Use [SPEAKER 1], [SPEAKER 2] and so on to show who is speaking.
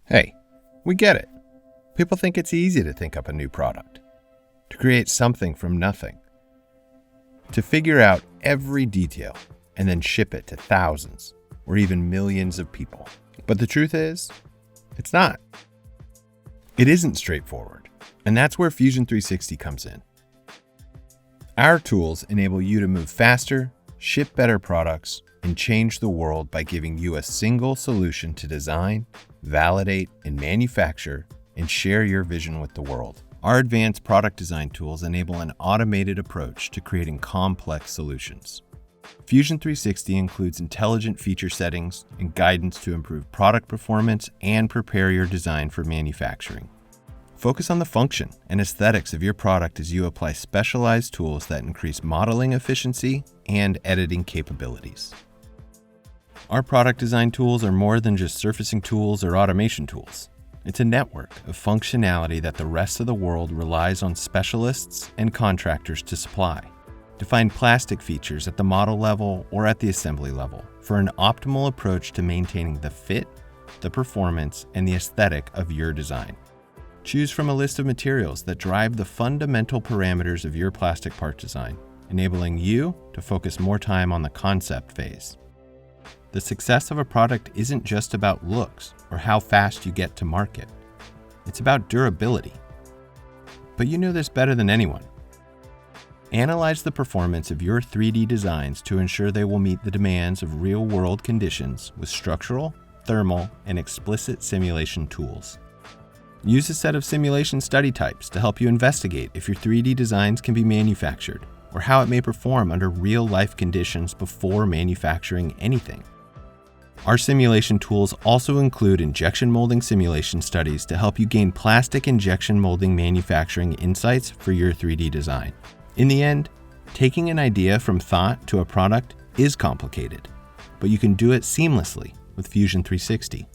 [SPEAKER 1] Hey, we get it. People think it's easy to think up a new product, to create something from nothing, to figure out every detail and then ship it to thousands or even millions of people. But the truth is, it's not. It isn't straightforward, and that's where Fusion 360 comes in. Our tools enable you to move faster, ship better products, and change the world by giving you a single solution to design, validate, and manufacture, and share your vision with the world. Our advanced product design tools enable an automated approach to creating complex solutions. Fusion 360 includes intelligent feature settings and guidance to improve product performance and prepare your design for manufacturing. Focus on the function and aesthetics of your product as you apply specialized tools that increase modeling efficiency and editing capabilities. Our product design tools are more than just surfacing tools or automation tools. It's a network of functionality that the rest of the world relies on specialists and contractors to supply. Define plastic features at the model level or at the assembly level for an optimal approach to maintaining the fit, the performance, and the aesthetic of your design. Choose from a list of materials that drive the fundamental parameters of your plastic part design, enabling you to focus more time on the concept phase. The success of a product isn't just about looks or how fast you get to market. It's about durability. But you know this better than anyone. Analyze the performance of your 3D designs to ensure they will meet the demands of real-world conditions with structural, thermal, and explicit simulation tools. Use a set of simulation study types to help you investigate if your 3D designs can be manufactured or how it may perform under real-life conditions before manufacturing anything. Our simulation tools also include injection molding simulation studies to help you gain plastic injection molding manufacturing insights for your 3D design. In the end, taking an idea from thought to a product is complicated, but you can do it seamlessly with Fusion 360.